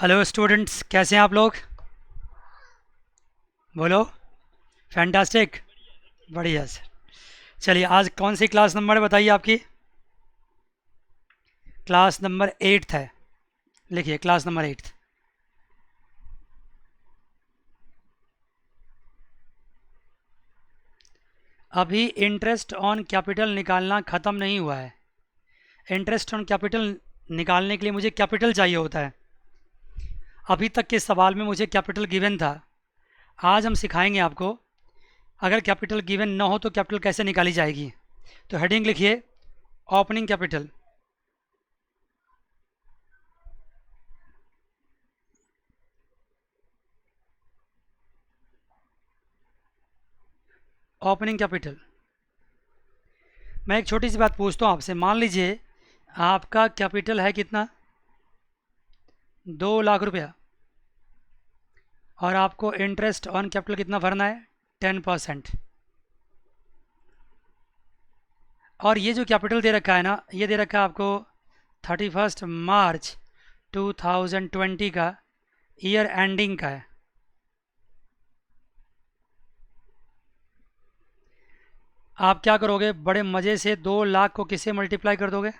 Hello students, कैसे हैं आप लोग? बोलो। फैंटास्टिक। बढ़िया सर। चलिए, आज कौन सी क्लास नंबर है बताइए आपकी? क्लास नंबर 8 है। लिखिए क्लास नंबर 8। अभी इंटरेस्ट ऑन कैपिटल निकालना ख़त्म नहीं हुआ है। इंटरेस्ट ऑन कैपिटल निकालने के लिए मुझे कैपिटल चाहिए होता है। अभी तक के सवाल में मुझे कैपिटल गिवन था। आज हम सिखाएंगे आपको, अगर कैपिटल गिवन ना हो तो कैपिटल कैसे निकाली जाएगी। तो हेडिंग लिखिए, ओपनिंग कैपिटल। Opening capital. मैं एक छोटी सी बात पूछता हूँ आपसे। मान लीजिए आपका कैपिटल है कितना? 2 लाख रुपया। और आपको इंटरेस्ट ऑन कैपिटल कितना भरना है? 10%। और ये जो कैपिटल दे रखा है ना, ये दे रखा है आपको 31 मार्च 2020 का, ईयर एंडिंग का है। आप क्या करोगे? बड़े मज़े से 2 लाख को किससे मल्टीप्लाई कर दोगे?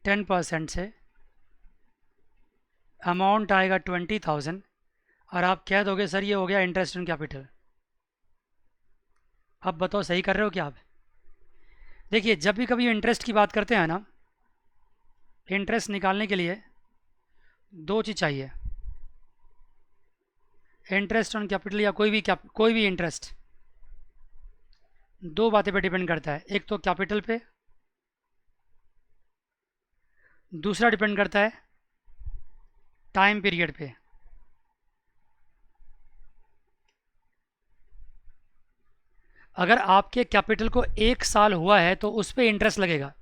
10% से। अमाउंट आएगा 20,000। और आप कह दोगे सर ये हो गया इंटरेस्ट ऑन कैपिटल। अब बताओ, सही कर रहे हो क्या आप? देखिए, जब भी कभी इंटरेस्ट की बात करते हैं ना, इंटरेस्ट निकालने के लिए दो चीज़ चाहिए। इंटरेस्ट ऑन कैपिटल या कोई भी इंटरेस्ट दो बातें पे डिपेंड करता है। एक तो कैपिटल पे, दूसरा डिपेंड करता है टाइम पीरियड पे। अगर आपके कैपिटल को 1 साल हुआ है तो उस पर इंटरेस्ट लगेगा।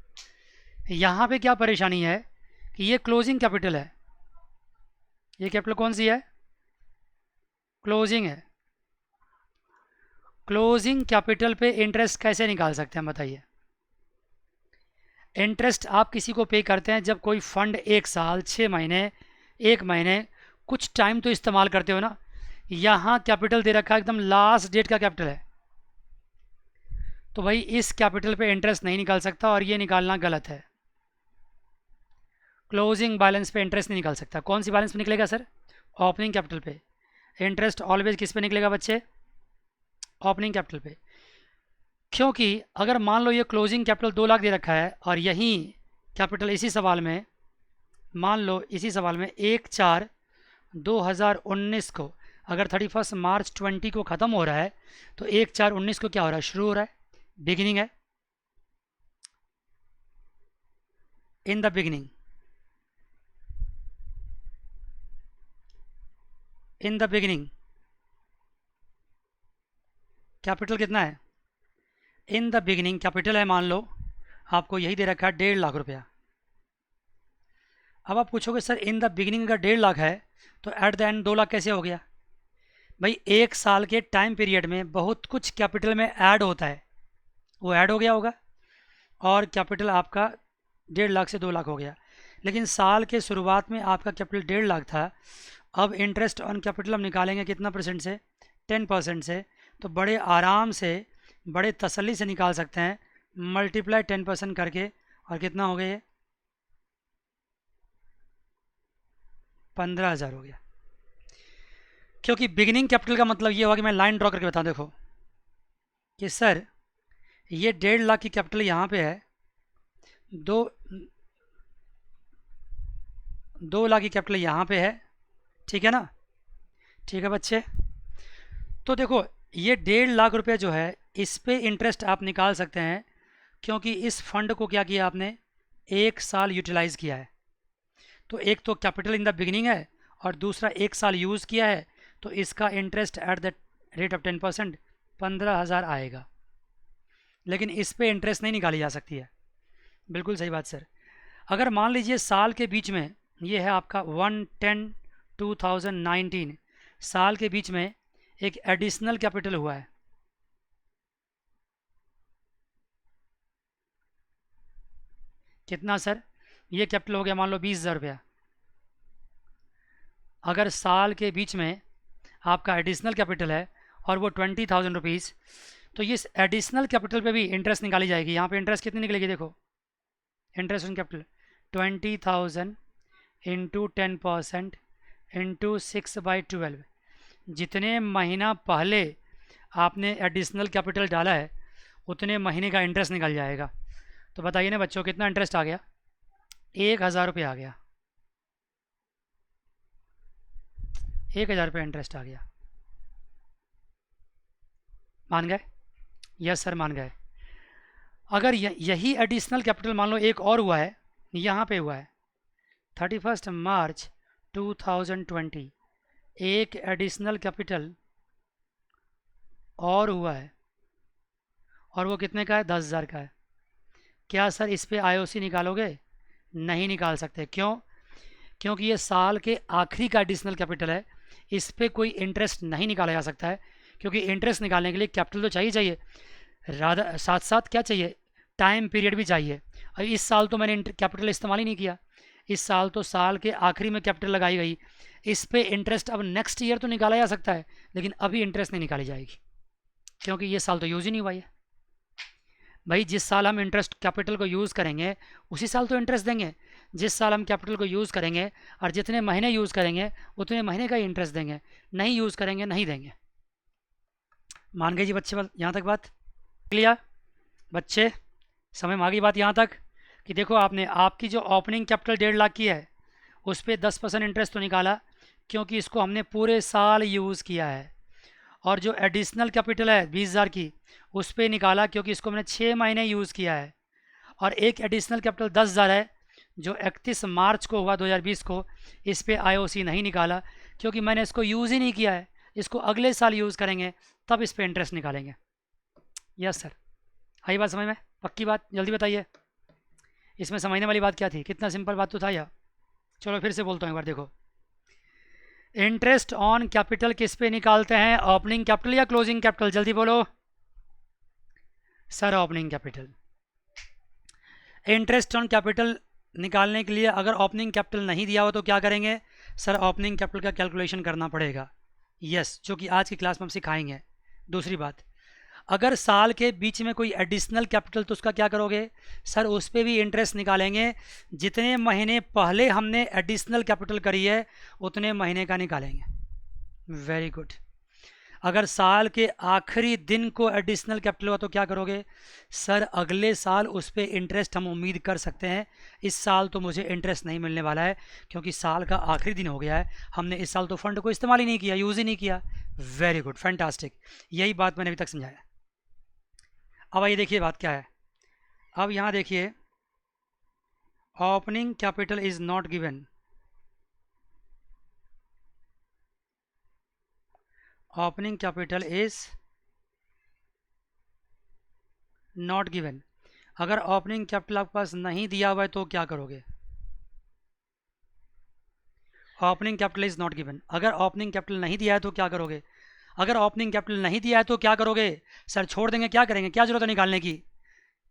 यहाँ पे क्या परेशानी है कि ये क्लोजिंग कैपिटल है। ये कैपिटल कौन सी है? क्लोजिंग है। क्लोजिंग कैपिटल पे इंटरेस्ट कैसे निकाल सकते हैं बताइए? इंटरेस्ट आप किसी को पे करते हैं जब कोई फंड 1 साल, 6 महीने, 1 महीने, कुछ टाइम तो इस्तेमाल करते हो ना। यहाँ कैपिटल दे रखा है एकदम लास्ट डेट का कैपिटल है। तो भाई इस कैपिटल पे इंटरेस्ट नहीं निकाल सकता और ये निकालना गलत है। क्लोजिंग बैलेंस पे इंटरेस्ट नहीं निकाल सकता। कौन सी बैलेंस पे निकलेगा सर? ओपनिंग कैपिटल पे। इंटरेस्ट ऑलवेज किस पे निकलेगा बच्चे? ओपनिंग कैपिटल पे। क्योंकि अगर मान लो ये क्लोजिंग कैपिटल 2 लाख दे रखा है और यही कैपिटल इसी सवाल में, मान लो इसी सवाल में 1/4/2019 को, अगर 31 मार्च 20 को ख़त्म हो रहा है तो 1/4/19 को क्या हो रहा है? शुरू हो रहा है, बिगिनिंग है। In the beginning, in the beginning capital कितना है? इन द बिगिनिंग कैपिटल है, मान लो आपको यही दे रखा है 1.5 लाख रुपया। अब आप पूछोगे सर इन द बिगिनिंग का 1.5 लाख है तो एट द एंड 2 लाख कैसे हो गया? भाई 1 साल के टाइम पीरियड में बहुत कुछ कैपिटल में ऐड होता है, वो ऐड हो गया होगा और कैपिटल आपका 1.5 लाख से 2 लाख हो गया। लेकिन साल के शुरुआत में आपका कैपिटल 1.5 लाख था। अब इंटरेस्ट ऑन कैपिटल हम निकालेंगे कितना परसेंट से? 10% से। तो बड़े आराम से, बड़े तसल्ली से निकाल सकते हैं। मल्टीप्लाई 10% करके, और कितना हो गया ये? 15,000 हो गया। क्योंकि बिगिनिंग कैपिटल का मतलब ये होगा कि मैं लाइन ड्रॉ करके बताऊँ, देखो कि सर ये 1.5 लाख की कैपिटल यहाँ पे है, दो 2 लाख की कैपिटल यहाँ पे है, ठीक है ना? ठीक है बच्चे। तो देखो, ये 1.5 लाख रुपये जो है इस पे इंटरेस्ट आप निकाल सकते हैं, क्योंकि इस फंड को क्या किया आपने? 1 साल यूटिलाइज़ किया है। तो एक तो कैपिटल इन द बिगिनिंग है और दूसरा 1 साल यूज़ किया है। तो इसका interest at the rate of 10% 15,000 आएगा। लेकिन इस पे इंटरेस्ट नहीं निकाली जा सकती है। बिल्कुल सही बात सर। अगर मान लीजिए साल के बीच में, ये है आपका 1/10/2019, साल के बीच में एक एडिशनल कैपिटल हुआ है। कितना सर? ये कैपिटल हो गया मान लो 20,000 रुपया। अगर साल के बीच में आपका एडिशनल कैपिटल है और वो 20,000 रुपीज़, तो ये एडिशनल कैपिटल पे भी इंटरेस्ट निकाली जाएगी। यहाँ पे इंटरेस्ट कितनी निकलेगी देखो, interest on capital 20,000 into 10% into 6/12। जितने महीना पहले आपने एडिशनल कैपिटल डाला है उतने महीने का इंटरेस्ट निकल जाएगा। तो बताइए ना बच्चों, कितना इंटरेस्ट आ गया? 1,000 रुपये आ गया, 1,000 रुपये इंटरेस्ट आ गया। मान गए? यस सर मान गए। अगर यही एडिशनल कैपिटल मान लो एक और हुआ है, यहाँ पे हुआ है 31 मार्च 2020, एक एडिशनल कैपिटल और हुआ है और वो कितने का है? 10,000 का है। क्या सर इस पे आईओसी निकालोगे? नहीं निकाल सकते। क्यों? क्योंकि ये साल के आखिरी का एडिशनल कैपिटल है, इस पे कोई इंटरेस्ट नहीं निकाला जा सकता है। क्योंकि इंटरेस्ट निकालने के लिए कैपिटल तो चाहिए, साथ साथ क्या चाहिए? टाइम पीरियड भी चाहिए। और इस साल तो मैंने कैपिटल इस्तेमाल ही नहीं किया, इस साल तो साल के आखिरी में कैपिटल लगाई गई। इस पे इंटरेस्ट अब नेक्स्ट ईयर तो निकाला जा सकता है, लेकिन अभी इंटरेस्ट नहीं निकाली जाएगी क्योंकि ये साल तो यूज़ ही नहीं हुआ है। भाई जिस साल हम इंटरेस्ट कैपिटल को यूज़ करेंगे उसी साल तो इंटरेस्ट देंगे। जिस साल हम कैपिटल को यूज़ करेंगे और जितने महीने यूज़ करेंगे उतने महीने का ही इंटरेस्ट देंगे, नहीं यूज़ करेंगे नहीं देंगे। मान गए जी बच्चे? यहाँ तक बात क्लियर? बच्चे समझ में आ गई बात यहाँ तक कि देखो आपने आपकी जो ओपनिंग कैपिटल 1.5 लाख की है उस पर 10% इंटरेस्ट तो निकाला क्योंकि इसको हमने पूरे साल यूज़ किया है। और जो एडिशनल कैपिटल है 20,000 की उस पर निकाला क्योंकि इसको हमने 6 महीने यूज़ किया है। और एक एडिशनल कैपिटल 10,000 है जो 31 मार्च को हुआ 2020 को, इस पे आईओसी नहीं निकाला क्योंकि मैंने इसको यूज़ ही नहीं किया है, इसको अगले साल यूज़ करेंगे तब इस पे इंटरेस्ट निकालेंगे। यस सर, आई बात समझ में? पक्की बात? जल्दी बताइए इसमें समझने वाली बात क्या थी? कितना सिंपल बात तो था यार। चलो फिर से बोलता हूँ एक बार, देखो इंटरेस्ट ऑन कैपिटल किस पे निकालते हैं? ओपनिंग कैपिटल या क्लोजिंग कैपिटल? जल्दी बोलो sir. Opening capital. Interest on capital निकालने के लिए अगर ओपनिंग कैपिटल नहीं दिया हो तो क्या करेंगे? सर ओपनिंग कैपिटल का कैलकुलेशन करना पड़ेगा। यस, जो कि आज की क्लास में हम सिखाएंगे। दूसरी बात, अगर साल के बीच में कोई एडिशनल कैपिटल तो उसका क्या करोगे? सर उस पर भी इंटरेस्ट निकालेंगे, जितने महीने पहले हमने एडिशनल कैपिटल करी है उतने महीने का निकालेंगे। Very good. अगर साल के आखिरी दिन को एडिशनल कैपिटल हुआ तो क्या करोगे? सर अगले साल उस पर इंटरेस्ट हम उम्मीद कर सकते हैं, इस साल तो मुझे इंटरेस्ट नहीं मिलने वाला है क्योंकि साल का आखिरी दिन हो गया है, हमने इस साल तो फंड को इस्तेमाल ही नहीं किया, यूज़ ही नहीं किया। Very good, fantastic. यही बात मैंने अभी तक समझाया। अब आइए देखिए बात क्या है। अब यहाँ देखिए, opening capital is not given. Opening capital is not given. अगर ओपनिंग कैपिटल आपके पास नहीं दिया हुआ है तो क्या करोगे? Opening capital is not given. अगर ओपनिंग कैपिटल नहीं दिया है तो क्या करोगे? अगर ओपनिंग कैपिटल नहीं दिया है तो क्या करोगे? सर छोड़ देंगे, क्या करेंगे, क्या जरूरत है निकालने की?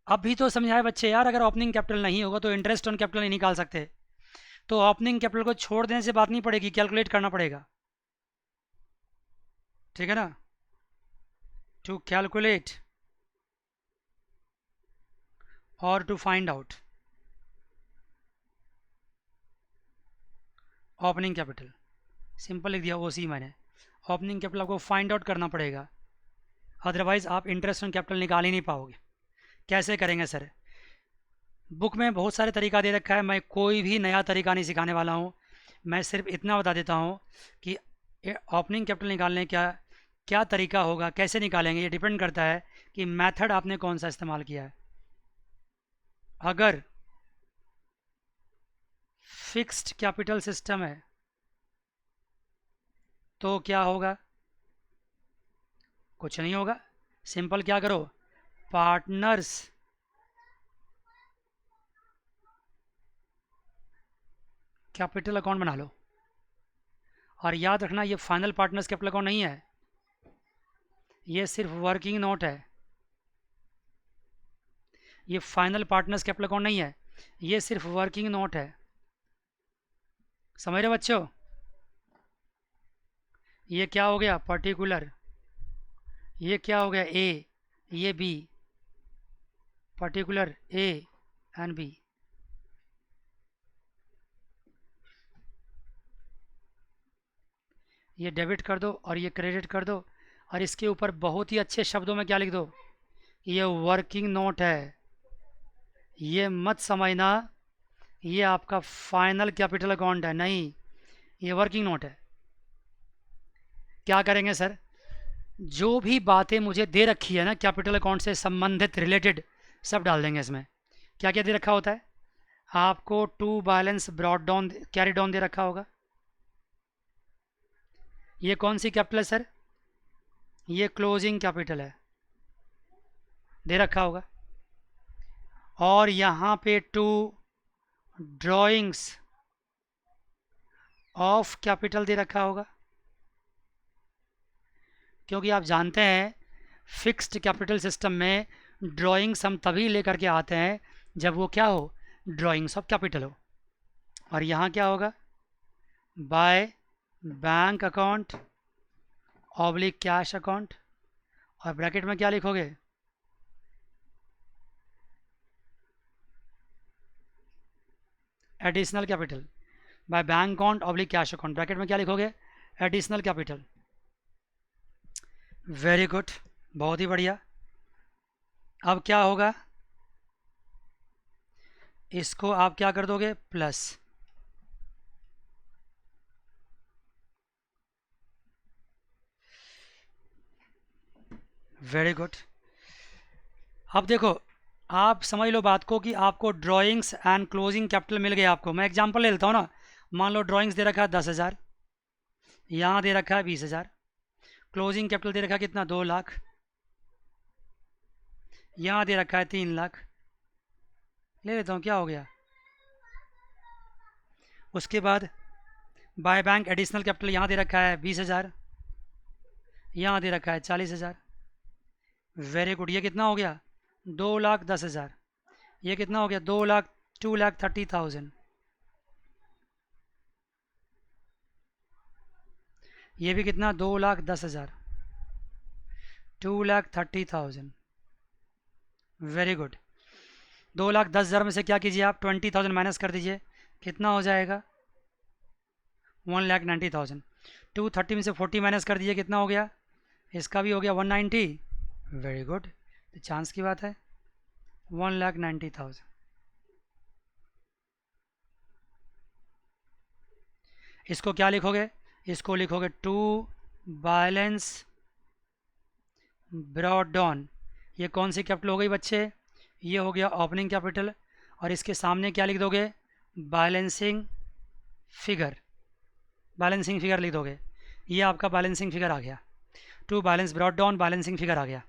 अब भी तो समझाए बच्चे यार, अगर ओपनिंग कैपिटल नहीं होगा तो इंटरेस्ट ऑन कैपिटल नहीं निकाल सकते, तो ओपनिंग कैपिटल को छोड़ देने से बात नहीं पड़ेगी, कैलकुलेट करना पड़ेगा। ठीक है ना? टू कैलकुलेट और to find out opening capital, simple लिख दिया ओसी मैंने। ओपनिंग कैपिटल आपको फाइंड आउट करना पड़ेगा, अदरवाइज आप इंटरेस्ट ऑन कैपिटल निकाल ही नहीं पाओगे। कैसे करेंगे सर? बुक में बहुत सारे तरीका दे रखा है, मैं कोई भी नया तरीका नहीं सिखाने वाला हूँ। मैं सिर्फ इतना बता देता हूँ कि ओपनिंग कैपिटल निकालने का क्या तरीका होगा, कैसे निकालेंगे, ये डिपेंड करता है कि मेथड आपने कौन सा इस्तेमाल किया है। अगर फिक्स्ड कैपिटल सिस्टम है तो क्या होगा? कुछ नहीं होगा। सिंपल क्या करो, पार्टनर्स कैपिटल अकाउंट बना लो। और याद रखना ये फाइनल पार्टनर्स कैपिटल अकाउंट नहीं है, ये सिर्फ वर्किंग नोट है। ये फाइनल पार्टनर्स कैपिटल अकाउंट नहीं है, ये सिर्फ वर्किंग नोट है। समझ रहे बच्चों? ये क्या हो गया पर्टिकुलर, ये क्या हो गया ए, ये B, particular A and B. ये डेबिट कर दो और ये क्रेडिट कर दो, और इसके ऊपर बहुत ही अच्छे शब्दों में क्या लिख दो, ये वर्किंग नोट है। ये मत समझना ये आपका फाइनल कैपिटल अकाउंट है, नहीं, ये वर्किंग नोट है। क्या करेंगे सर, जो भी बातें मुझे दे रखी है ना कैपिटल अकाउंट से संबंधित रिलेटेड, सब डाल देंगे इसमें। क्या क्या दे रखा होता है आपको, to balance broad down carry down दे रखा होगा। ये कौन सी कैपिटल है सर, ये क्लोजिंग कैपिटल है, दे रखा होगा। और यहाँ पे टू ड्राइंग्स ऑफ कैपिटल दे रखा होगा, क्योंकि आप जानते हैं फिक्स्ड कैपिटल सिस्टम में ड्राइंग्स हम तभी लेकर के आते हैं जब वो क्या हो, ड्राइंग्स ऑफ कैपिटल हो। और यहाँ क्या होगा, by bank account oblique cash account, और ब्रैकेट में क्या लिखोगे, additional capital. By bank account oblique cash account, bracket में क्या लिखोगे, एडिशनल कैपिटल। वेरी गुड, बहुत ही बढ़िया। अब क्या होगा, इसको आप क्या कर दोगे, प्लस। Very good. अब देखो, आप समझ लो बात को कि आपको ड्राइंग्स एंड क्लोजिंग कैपिटल मिल गया आपको। मैं एग्जांपल ले लेता हूँ ना, मान लो ड्राइंग्स दे रखा है 10,000, यहाँ दे रखा है 20,000, क्लोजिंग कैपिटल दे रखा है कितना, 2,00,000, यहाँ दे रखा है 3,00,000, ले लेता हूँ, क्या हो गया। उसके बाद बाय बैंक एडिशनल कैपिटल यहाँ दे रखा है 20,000, यहाँ दे रखा है 40,000। वेरी गुड, ये कितना हो गया, 2,10,000। ये कितना हो गया, 2,30,000। ये भी कितना, 2,10,000, 2,30,000। Very good. 2,10,000 में से क्या कीजिए आप, 20,000 माइनस कर दीजिए, कितना हो जाएगा, 1,90,000। 230 में से 40 माइनस कर दीजिए, कितना हो गया, इसका भी हो गया 190। वेरी गुड, तो चांस की बात है, 1,90,000। इसको क्या लिखोगे, इसको लिखोगे टू बैलेंस ब्रॉड डाउन। ये कौन सी कैपिटल हो गई बच्चे, ये हो गया ओपनिंग कैपिटल, और इसके सामने क्या लिख दोगे, बैलेंसिंग फिगर, बैलेंसिंग फिगर लिख दोगे। ये आपका बैलेंसिंग फिगर आ गया, to balance broad down balancing figure आ गया।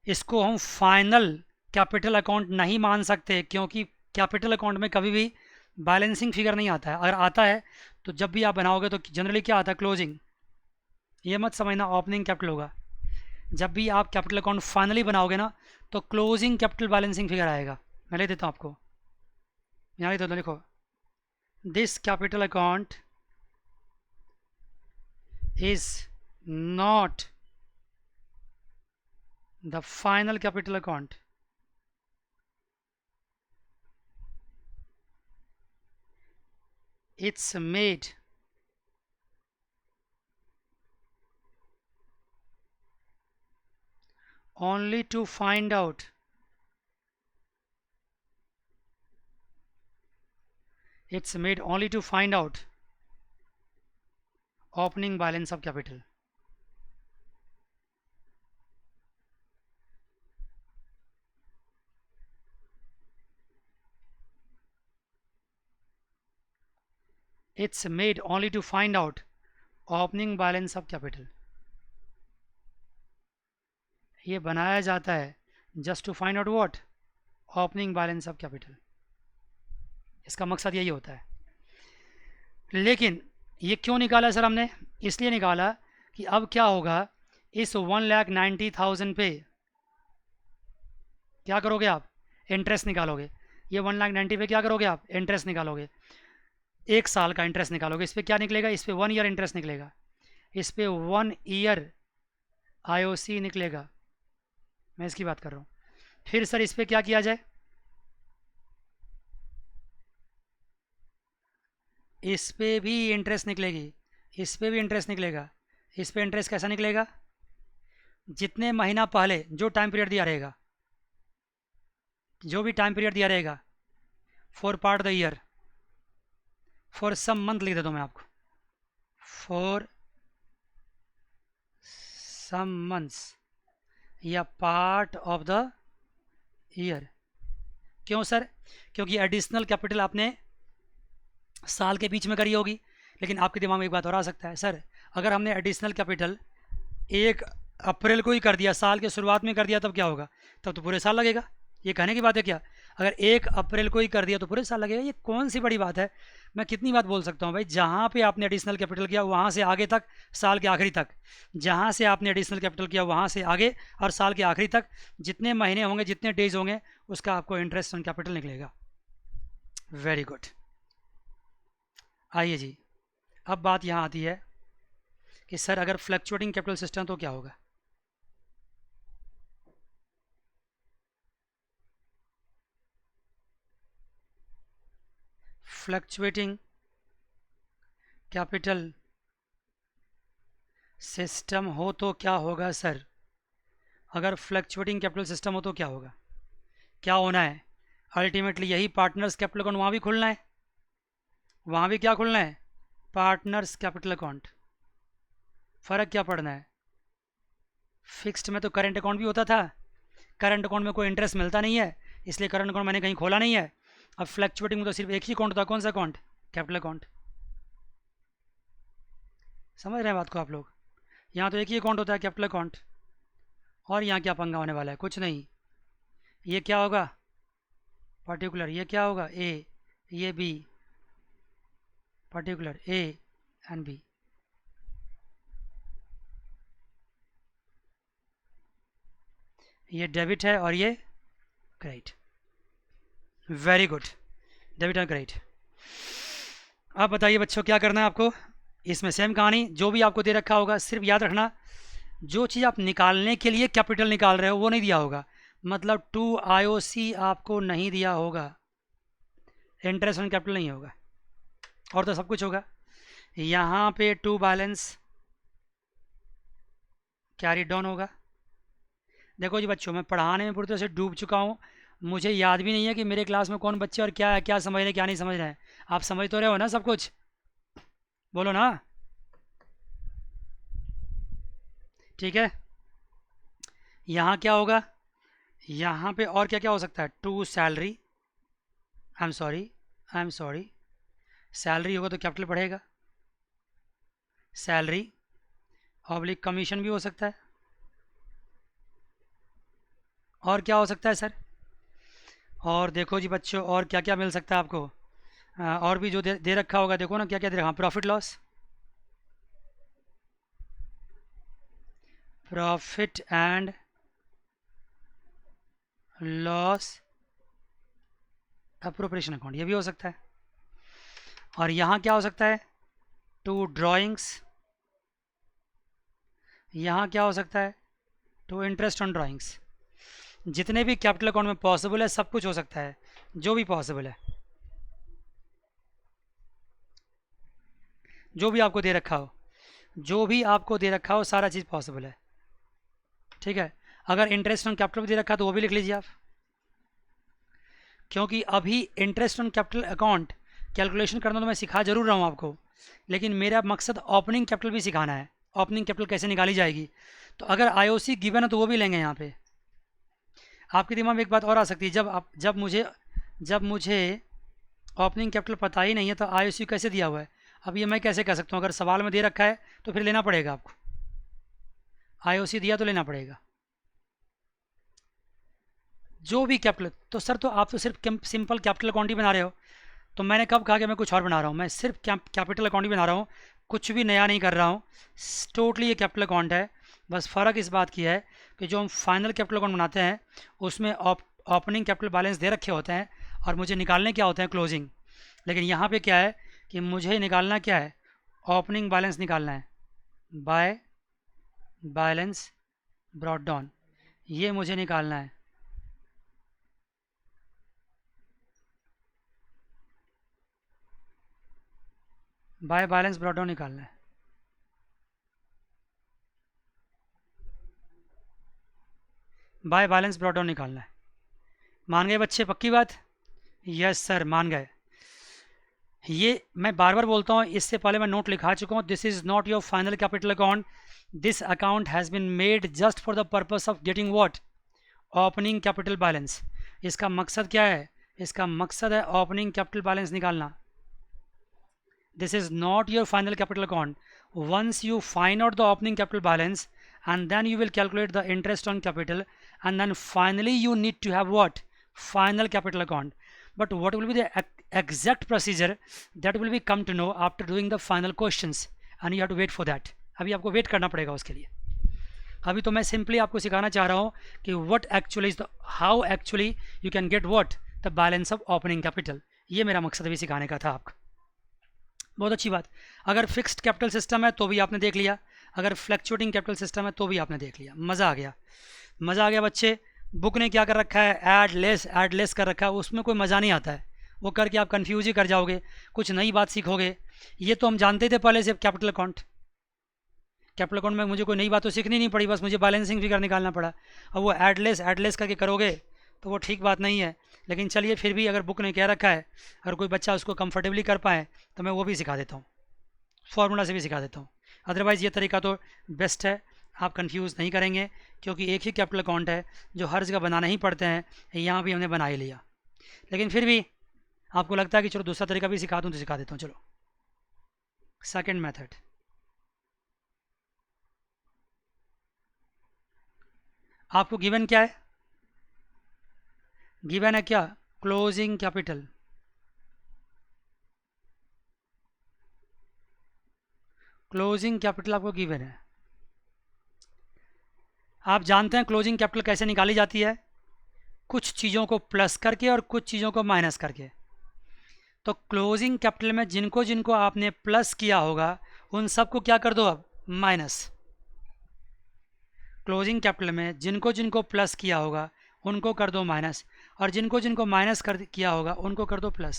इसको हम फाइनल कैपिटल अकाउंट नहीं मान सकते, क्योंकि कैपिटल अकाउंट में कभी भी बैलेंसिंग फिगर नहीं आता है। अगर आता है तो जब भी आप बनाओगे तो जनरली क्या आता है, क्लोजिंग। ये मत समझना ओपनिंग कैपिटल होगा। जब भी आप कैपिटल अकाउंट फाइनली बनाओगे ना, तो क्लोजिंग कैपिटल बैलेंसिंग फिगर आएगा। मैं ले देता हूँ आपको, यहाँ लिख दो, लिखो, this capital account is not the final capital account. It's made only to find out opening balance of capital. It's made only to find out opening balance of capital. ये बनाया जाता है just to find out what, opening balance of capital. इसका मकसद यही होता है। लेकिन ये क्यों निकाला सर हमने, इसलिए निकाला कि अब क्या होगा, इस 1,90,000 पे क्या करोगे आप, इंटरेस्ट निकालोगे। ये 1,90,000 पे क्या करोगे आप, इंटरेस्ट निकालोगे। 1 साल का इंटरेस्ट निकालोगे, इस पर क्या निकलेगा, इस पर 1 ईयर इंटरेस्ट निकलेगा, इस पर 1 ईयर IOC निकलेगा, मैं इसकी बात कर रहा हूँ। फिर सर इस पर क्या किया जाए, इस पे भी इंटरेस्ट निकलेगी, इस पे भी इंटरेस्ट निकलेगा। इस पे इंटरेस्ट कैसा निकलेगा, जितने महीना पहले जो टाइम पीरियड दिया रहेगा, जो भी टाइम पीरियड दिया रहेगा, for part the year, for some month लिख देता हूँ मैं आपको, फॉर सम मंथ्स या पार्ट ऑफ द ईयर। क्यों सर, क्योंकि एडिशनल कैपिटल आपने साल के बीच में करी होगी। लेकिन आपके दिमाग में एक बात और आ सकता है, सर अगर हमने एडिशनल कैपिटल 1 अप्रैल को ही कर दिया, साल के शुरुआत में कर दिया, तब क्या होगा, तब तो पूरे साल लगेगा। ये कहने की बात है क्या, अगर 1 अप्रैल को ही कर दिया तो पूरे साल लगेगा, ये कौन सी बड़ी बात है। मैं कितनी बात बोल सकता हूँ भाई, जहाँ पे आपने एडिशनल कैपिटल किया वहाँ से आगे तक, साल के आखिरी तक, जहाँ से आपने एडिशनल कैपिटल किया वहाँ से आगे और साल के आखिरी तक, जितने महीने होंगे, जितने डेज होंगे, उसका आपको इंटरेस्ट ऑन कैपिटल निकलेगा। Very good. आइए जी, अब बात यहाँ आती है कि सर अगर फ्लक्चुएटिंग कैपिटल सिस्टम तो क्या होगा। फ्लक्चुएटिंग कैपिटल सिस्टम हो तो क्या होगा सर, अगर फ्लक्चुएटिंग कैपिटल सिस्टम हो तो क्या होगा, क्या होना है, अल्टीमेटली यही पार्टनर्स कैपिटल अकाउंट वहाँ भी खुलना है, वहाँ भी क्या खुलना है, पार्टनर्स कैपिटल अकाउंट। फ़र्क क्या पड़ना है, फिक्स्ड में तो करेंट अकाउंट भी होता था, करंट अकाउंट में कोई इंटरेस्ट मिलता नहीं है, इसलिए करंट अकाउंट मैंने कहीं खोला नहीं है। अब फ्लक्चुएटिंग में तो सिर्फ एक ही अकाउंट था, कौन सा अकाउंट, कैपिटल अकाउंट। समझ रहे हैं बात को आप लोग, यहाँ तो एक ही अकाउंट होता है, कैपिटल अकाउंट। और यहाँ क्या पंगा होने वाला है, कुछ नहीं, ये क्या होगा पर्टिकुलर, ये क्या होगा ए, ये B, particular A and B. ये डेबिट है और ये क्रेडिट। वेरी गुड, डेबिट और क्रेडिट। अब बताइए बच्चों क्या करना है आपको, इसमें सेम कहानी, जो भी आपको दे रखा होगा सिर्फ याद रखना, जो चीज़ आप निकालने के लिए कैपिटल निकाल रहे हो वो नहीं दिया होगा, मतलब 2 IOC आपको नहीं दिया होगा, इंटरेस्ट ऑन कैपिटल नहीं होगा, और तो सब कुछ होगा। यहाँ पे 2 बैलेंस कैरी डाउन होगा। देखो जी बच्चों, मैं पढ़ाने में पूरी तरह से डूब चुका हूँ, मुझे याद भी नहीं है कि मेरे क्लास में कौन बच्चे और क्या है, क्या समझ रहे हैं क्या नहीं समझ रहे हैं। आप समझ तो रहे हो ना सब कुछ, बोलो ना, ठीक है। यहाँ क्या होगा, यहाँ पे और क्या क्या हो सकता है, 2 salary, I am sorry, salary होगा तो कैपिटल बढ़ेगा, सैलरी ऑब्लिक कमीशन भी हो सकता है। और क्या हो सकता है सर, और देखो जी बच्चों और क्या क्या मिल सकता है आपको, और भी जो दे रखा होगा, देखो ना क्या क्या दे रखा, profit loss, profit and loss appropriation account, ये भी हो सकता है। और यहाँ क्या हो सकता है, 2 ड्राइंग्स, यहाँ क्या हो सकता है, 2 इंटरेस्ट ऑन ड्राइंग्स। जितने भी कैपिटल अकाउंट में पॉसिबल है सब कुछ हो सकता है, जो भी पॉसिबल है, जो भी आपको दे रखा हो, जो भी आपको दे रखा हो सारा चीज़ पॉसिबल है, ठीक है। अगर इंटरेस्ट ऑन कैपिटल भी दे रखा है तो वो भी लिख लीजिए आप, क्योंकि अभी interest on capital account calculation करना तो मैं सिखा जरूर रहा हूँ आपको, लेकिन मेरा मकसद ओपनिंग कैपिटल भी सिखाना है, ओपनिंग कैपिटल कैसे निकाली जाएगी। तो अगर IOC गिवन है तो वो भी लेंगे यहाँ पे। आपके दिमाग में एक बात और आ सकती है, जब मुझे ओपनिंग कैपिटल पता ही नहीं है तो IOC कैसे दिया हुआ है। अब ये मैं कैसे कह सकता हूँ, अगर सवाल में दे रखा है तो फिर लेना पड़ेगा आपको, IOC दिया तो लेना पड़ेगा, जो भी कैपिटल। तो सर तो आप तो सिर्फ सिंपल कैपिटल अकाउंट ही बना रहे हो, तो मैंने कब कहा कि मैं कुछ और बना रहा हूँ, मैं सिर्फ कैपिटल अकाउंट ही बना रहा हूँ, कुछ भी नया नहीं कर रहा हूँ, टोटली ये कैपिटल अकाउंट है। बस फ़र्क इस बात की है कि जो हम फाइनल कैपिटल अकाउंट बनाते हैं उसमें ओपनिंग कैपिटल बैलेंस दे रखे होते हैं और मुझे निकालने क्या होते हैं क्लोजिंग। लेकिन यहाँ पे क्या है कि मुझे निकालना क्या है, ओपनिंग बैलेंस निकालना है, बाय बैलेंस ब्रॉट डाउन, ये मुझे निकालना है। बाय बैलेंस ब्रॉट डाउन निकालना है। बाय बैलेंस ब्रॉट डाउन निकालना है। मान गए बच्चे, पक्की बात? यस सर, मान गए। ये मैं बार बार बोलता हूँ, इससे पहले मैं नोट लिखा चुका हूँ, this is not your final capital account, this account has been made just for the purpose of getting what, opening capital balance. इसका मकसद क्या है? इसका मकसद है ओपनिंग कैपिटल बैलेंस निकालना। This is not your final capital account. Once you find out the opening capital balance, and then you will calculate the interest on capital, and then finally you need to have what? Final capital account. But what will be the exact procedure, that will be come to know after doing the final questions, and you have to wait for that. अभी आपको wait करना पड़ेगा उसके लिए। अभी तो मैं simply आपको सिखाना चाह रहा हूँ कि what actually is the, how actually you can get what, the balance of opening capital। ये मेरा मकसद अभी सिखाने का था आपको। बहुत अच्छी बात। अगर फिक्स्ड कैपिटल सिस्टम है तो भी आपने देख लिया, अगर फ्लैक्चुएटिंग कैपिटल सिस्टम है तो भी आपने देख लिया। मज़ा आ गया, मज़ा आ गया बच्चे। बुक ने क्या कर रखा है, ऐड लेस कर रखा है, उसमें कोई मज़ा नहीं आता है, वो करके आप कंफ्यूज ही कर जाओगे, कुछ नई बात सीखोगे। ये तो हम जानते थे पहले से कैपिटल अकाउंट। कैपिटल अकाउंट में मुझे कोई नई बात तो सीखनी नहीं पड़ी, बस मुझे बैलेंसिंग फिगर निकालना पड़ा। अब वो ऐड लेस करके करोगे तो वो ठीक बात नहीं है। लेकिन चलिए फिर भी अगर बुक ने कह रखा है, अगर कोई बच्चा उसको कंफर्टेबली कर पाए तो मैं वो भी सिखा देता हूँ, फॉर्मूला से भी सिखा देता हूँ। अदरवाइज़ ये तरीका तो बेस्ट है, आप कंफ्यूज नहीं करेंगे, क्योंकि एक ही कैपिटल अकाउंट है जो हर जगह बनाना ही पड़ते हैं, यहाँ भी हमने बना ही लिया। लेकिन फिर भी आपको लगता है कि चलो दूसरा तरीका भी सिखा दूँ तो सिखा देता हूँ। चलो सेकेंड मेथड, आपको गिवन क्या है? गिवन है क्या? Closing capital. क्लोजिंग कैपिटल आपको गिवन है। आप जानते हैं क्लोजिंग कैपिटल कैसे निकाली जाती है? कुछ चीज़ों को प्लस करके और कुछ चीज़ों को माइनस करके। तो क्लोजिंग कैपिटल में जिनको जिनको आपने प्लस किया होगा उन सबको क्या कर दो अब, माइनस। क्लोजिंग कैपिटल में जिनको जिनको प्लस किया होगा उनको कर दो माइनस, और जिनको जिनको माइनस कर किया होगा उनको कर दो प्लस।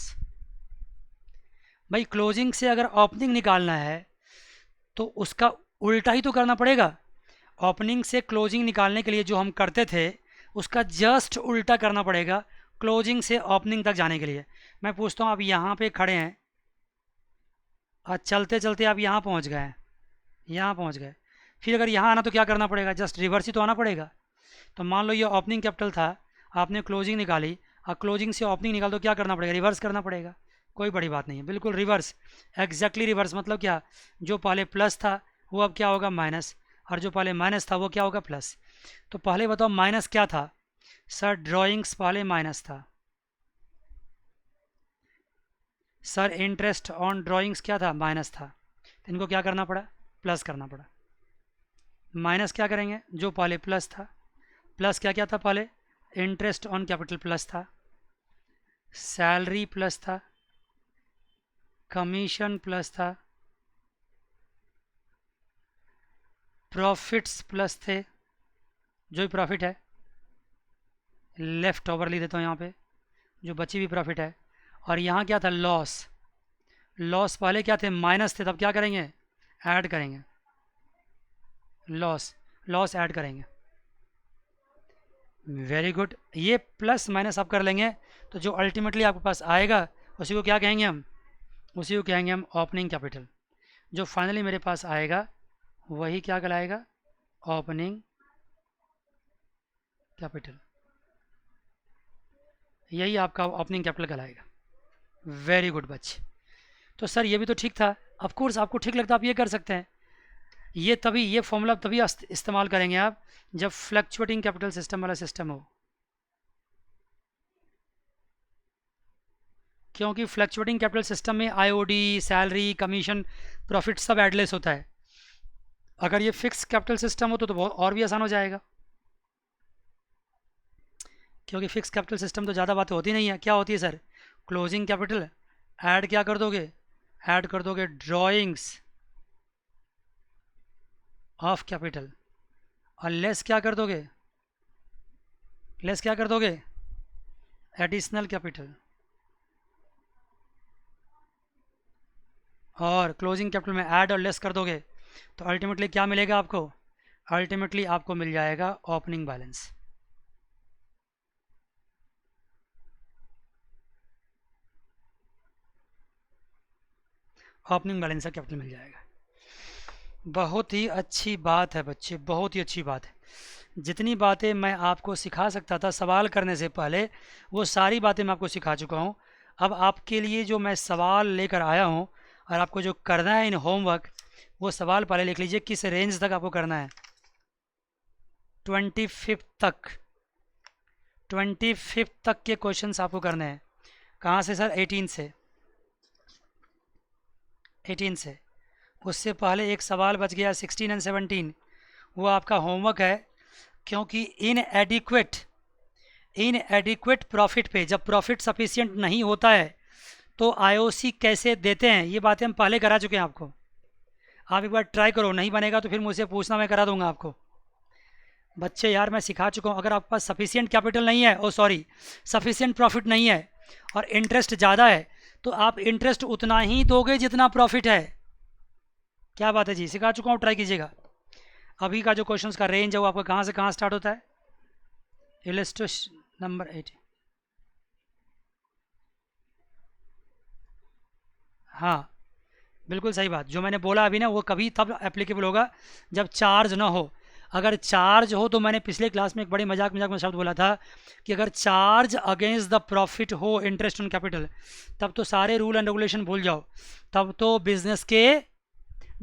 भाई क्लोजिंग से अगर ओपनिंग निकालना है तो उसका उल्टा ही तो करना पड़ेगा। ओपनिंग से क्लोजिंग निकालने के लिए जो हम करते थे उसका जस्ट उल्टा करना पड़ेगा क्लोजिंग से ओपनिंग तक जाने के लिए। मैं पूछता हूँ, आप यहाँ पे खड़े हैं और चलते चलते आप यहाँ पहुँच गए हैं, यहाँ पहुँच गए, फिर अगर यहाँ आना तो क्या करना पड़ेगा? जस्ट रिवर्स ही तो आना पड़ेगा। तो मान लो ये ओपनिंग कैपिटल था, आपने क्लोजिंग निकाली, और क्लोजिंग से ओपनिंग निकाल तो क्या करना पड़ेगा? रिवर्स करना पड़ेगा। कोई बड़ी बात नहीं है, बिल्कुल रिवर्स, एग्जैक्टली रिवर्स। मतलब क्या, जो पहले प्लस था वो अब क्या होगा? माइनस, और जो पहले माइनस था वो क्या होगा? प्लस। तो पहले बताओ माइनस क्या था? सर ड्राइंग्स पहले माइनस था। सर इंटरेस्ट ऑन ड्राइंग्स क्या था? माइनस था। तो इनको क्या करना पड़ा? प्लस करना पड़ा। माइनस क्या करेंगे? जो पहले प्लस था, प्लस क्या क्या था पहले? इंटरेस्ट ऑन कैपिटल प्लस था, सैलरी प्लस था, कमीशन प्लस था, प्रॉफिट्स प्लस थे, जो भी प्रॉफिट है लेफ्ट ओवर लिख देता हूँ यहाँ पे, जो बची हुई प्रॉफिट है। और यहाँ क्या था? लॉस। लॉस पहले क्या थे? माइनस थे, तब क्या करेंगे? ऐड करेंगे, लॉस ऐड करेंगे। Very good. ये प्लस माइनस आप कर लेंगे तो जो अल्टीमेटली आपके पास आएगा उसी को क्या कहेंगे हम? उसी को कहेंगे हम ओपनिंग कैपिटल। जो फाइनली मेरे पास आएगा वही क्या कहलाएगा? Opening capital. यही आपका ओपनिंग कैपिटल कहलाएगा। वेरी गुड बच्चे। तो सर ये भी तो ठीक था। ऑफ कोर्स आपको ठीक लगता है, आप ये कर सकते हैं। ये तभी, ये फॉर्मूला तभी इस्तेमाल करेंगे आप जब फ्लक्चुएटिंग कैपिटल सिस्टम वाला सिस्टम हो, क्योंकि फ्लक्चुएटिंग कैपिटल सिस्टम में आईओडी, सैलरी, कमीशन, प्रॉफिट सब एडलेस होता है। अगर ये फिक्स कैपिटल सिस्टम हो तो बहुत और भी आसान हो जाएगा, क्योंकि फिक्स कैपिटल सिस्टम तो ज़्यादा बातें होती नहीं है। क्या होती है सर? क्लोजिंग कैपिटल ऐड क्या कर दोगे? ऐड कर दोगे ड्राइंग्स ऑफ कैपिटल, और लेस क्या कर दोगे, लेस क्या कर दोगे, एडिशनल कैपिटल, और क्लोजिंग कैपिटल में ऐड और लेस कर दोगे तो अल्टीमेटली क्या मिलेगा आपको, अल्टीमेटली आपको मिल जाएगा ओपनिंग बैलेंस। ओपनिंग बैलेंस का कैपिटल मिल जाएगा। बहुत ही अच्छी बात है बच्चे, बहुत ही अच्छी बात है। जितनी बातें मैं आपको सिखा सकता था सवाल करने से पहले, वो सारी बातें मैं आपको सिखा चुका हूँ। अब आपके लिए जो मैं सवाल लेकर आया हूँ और आपको जो करना है इन होमवर्क, वो सवाल पहले लिख लीजिए किस रेंज तक आपको करना है। 25 तक, 25 तक के क्वेश्चंस आपको करने हैं। कहाँ से सर? 18 से, 18 से। उससे पहले एक सवाल बच गया 16 एंड 17, वो आपका होमवर्क है। क्योंकि इन एडिक्वेट प्रॉफिट पे, जब प्रॉफिट सफिशिएंट नहीं होता है तो आईओसी कैसे देते हैं, ये बातें हम पहले करा चुके हैं आपको। आप एक बार ट्राई करो, नहीं बनेगा तो फिर मुझसे पूछना, मैं करा दूंगा आपको। बच्चे यार मैं सिखा चुका हूँ। अगर आपके पास सफिशिएंट कैपिटल नहीं है, ओ सॉरी सफिशिएंट प्रॉफिट नहीं है और इंटरेस्ट ज़्यादा है, तो आप इंटरेस्ट उतना ही दोगे जितना प्रॉफिट है। क्या बात है जी, सिखा चुका हूँ, ट्राई कीजिएगा। अभी का जो क्वेश्चंस का रेंज है वो आपका कहाँ से कहाँ स्टार्ट होता है? Illustration number 8। हाँ बिल्कुल सही बात, जो मैंने बोला अभी ना वो कभी तब एप्लीकेबल होगा जब चार्ज ना हो। अगर चार्ज हो तो मैंने पिछले क्लास में एक बड़े मजाक मजाक में शब्द बोला था कि अगर चार्ज अगेंस्ट द प्रॉफिट हो इंटरेस्ट ऑन कैपिटल, तब तो सारे रूल एंड रेगुलेशन भूल जाओ। तब तो बिजनेस के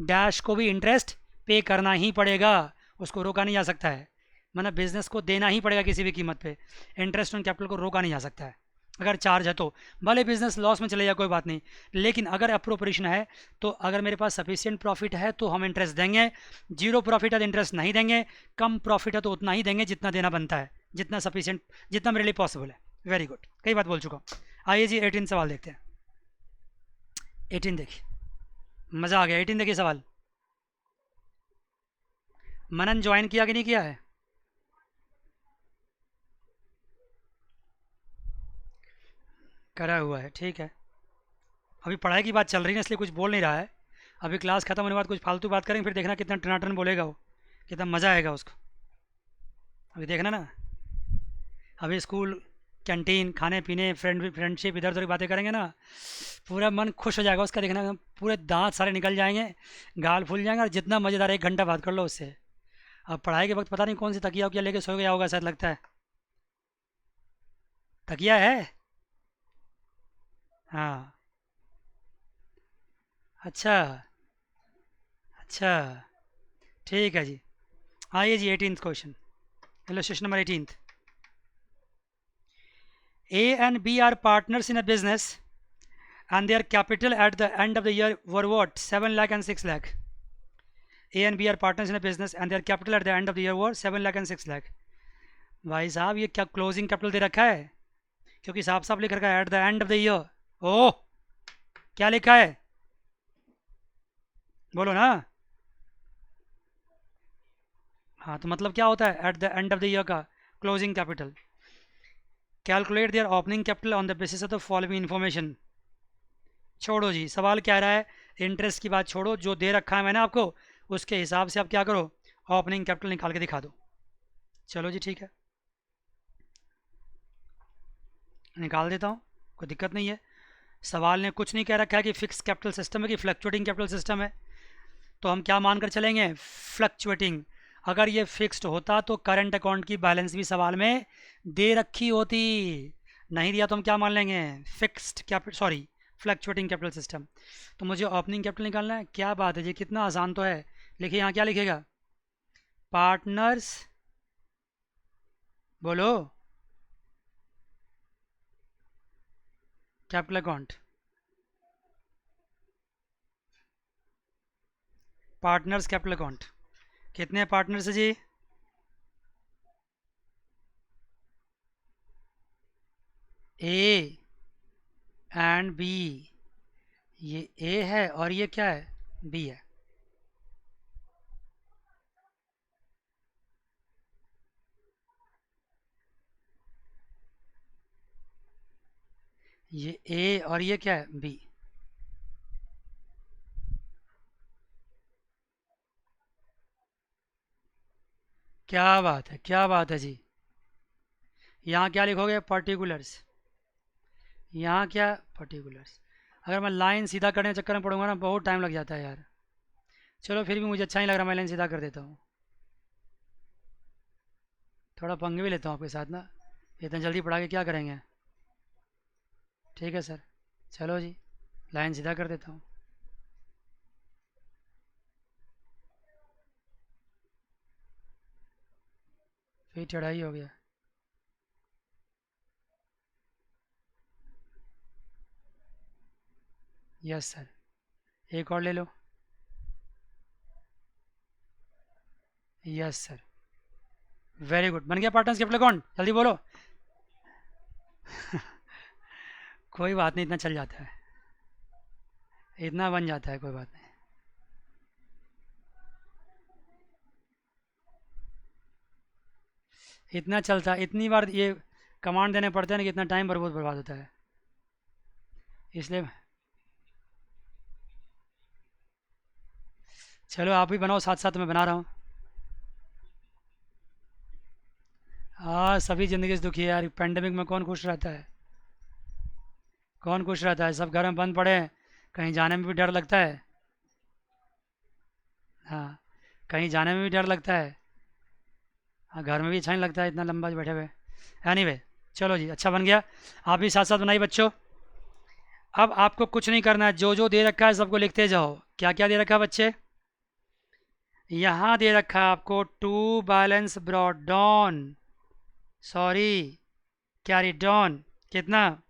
डैश को भी इंटरेस्ट पे करना ही पड़ेगा, उसको रोका नहीं जा सकता है। मतलब बिजनेस को देना ही पड़ेगा किसी भी कीमत पे, इंटरेस्ट ऑन कैपिटल को रोका नहीं जा सकता है। अगर चार्ज है तो भले बिजनेस लॉस में चले जाए कोई बात नहीं, लेकिन अगर अप्रोप्रिएशन है तो अगर मेरे पास सफिशिएंट प्रॉफिट है तो हम इंटरेस्ट देंगे, जीरो प्रॉफिट है तो इंटरेस्ट नहीं देंगे, कम प्रॉफिट है तो उतना ही देंगे जितना देना बनता है, जितना सफिशिएंट, जितना मेरे लिए पॉसिबल है। वेरी गुड, कई बात बोल चुका हूँ। आइए जी 18 सवाल देखते हैं। 18 देखिए, मज़ा आ गया। 18 देखिए सवाल। मनन ज्वाइन किया कि नहीं किया है? करा हुआ है, ठीक है। अभी पढ़ाई की बात चल रही है इसलिए कुछ बोल नहीं रहा है। अभी क्लास खत्म होने के बाद कुछ फालतू बात करेंगे, फिर देखना कितना टनाटन बोलेगा वो, कितना मज़ा आएगा उसको। अभी देखना ना, अभी स्कूल कैंटीन खाने पीने फ्रेंडशिप इधर उधर की बातें करेंगे ना, पूरा मन खुश हो जाएगा उसका। देखना पूरे दांत सारे निकल जाएंगे, गाल फूल जाएंगे, और जितना मज़ेदार 1 घंटा बात कर लो उससे। अब पढ़ाई के वक्त पता नहीं कौन सी तकिया वकिया लेके सो गया होगा शायद, लगता है तकिया है। हाँ, अच्छा, अच्छा, ठीक है जी। आइए जी 18th question, illustration number 18th। A and B are partners in a business and their capital at the end of the year were what? 7 lakh and 6 lakh. A and B are partners in a business and their capital at the end of the year were 7 lakh and 6 lakh. भाई साहब ये क्या closing capital दे रखा है? क्योंकि साफ साफ लिख रखा है at the end of the year. Oh, क्या लिखा है बोलो ना। हाँ तो मतलब क्या होता है at the end of the year का closing capital? Calculate their opening capital on the basis of the following information. छोड़ो जी, सवाल क्या रहा है, इंटरेस्ट की बात छोड़ो, जो दे रखा है मैंने आपको उसके हिसाब से आप क्या करो, ओपनिंग कैपिटल निकाल के दिखा दो। चलो जी ठीक है, निकाल देता हूँ, कोई दिक्कत नहीं है। सवाल ने कुछ नहीं कह रखा है कि फिक्स कैपिटल सिस्टम है कि फ्लक्चुएटिंग कैपिटल सिस्टम है, तो हम क्या मानकर चलेंगे, फ्लक्चुएटिंग। अगर ये फिक्स्ड होता तो करंट अकाउंट की बैलेंस भी सवाल में दे रखी होती, नहीं दिया तो हम क्या मान लेंगे, fixed capital, sorry fluctuating capital system. तो मुझे ओपनिंग कैपिटल निकालना है। क्या बात है जी, कितना आसान तो है। लिखिए यहाँ क्या लिखेगा, पार्टनर्स, बोलो, capital account, partners capital account. कितने पार्टनर्स है जी, ए एंड बी, ये ए है और ये क्या है, बी है। ये ए और ये क्या है, बी। क्या बात है, क्या बात है जी। यहाँ क्या लिखोगे, पर्टिकुलर्स। यहाँ क्या, पर्टिकुलर्स। अगर मैं लाइन सीधा करने के चक्कर में पड़ूंगा ना, बहुत टाइम लग जाता है यार। चलो फिर भी मुझे अच्छा नहीं लग रहा, मैं लाइन सीधा कर देता हूँ। थोड़ा पंगे भी लेता हूँ आपके साथ ना, इतना जल्दी पढ़ा के क्या करेंगे। ठीक है सर, चलो जी, लाइन सीधा कर देता हूँ। फिर चढ़ाई हो गया। यस सर, एक और ले लो। यस सर, वेरी गुड, बन गया पार्टनर्स के कौन, जल्दी बोलो। कोई बात नहीं, इतना चल जाता है, इतना बन जाता है, कोई बात नहीं। इतना चलता है, इतनी बार ये कमांड देने पड़ते हैं ना कि इतना टाइम बहुत बर्बाद होता है, इसलिए। चलो आप भी बनाओ, साथ साथ मैं बना रहा हूँ। हाँ, सभी ज़िंदगी से दुखी है यार, पेंडेमिक में कौन खुश रहता है, कौन खुश रहता है, सब घर में बंद पड़े हैं। कहीं जाने में भी डर लगता है। हाँ, कहीं जाने में भी डर लगता है। हाँ, घर में भी अच्छा नहीं लगता है इतना लंबा बैठे हुए। एनीवे, चलो जी, अच्छा बन गया। आप भी साथ साथ बनाइए बच्चों। अब आपको कुछ नहीं करना है, जो जो दे रखा है सबको लिखते जाओ। क्या क्या दे रखा है बच्चे, यहाँ दे रखा है आपको, to balance broad down, sorry, carry down. कितना,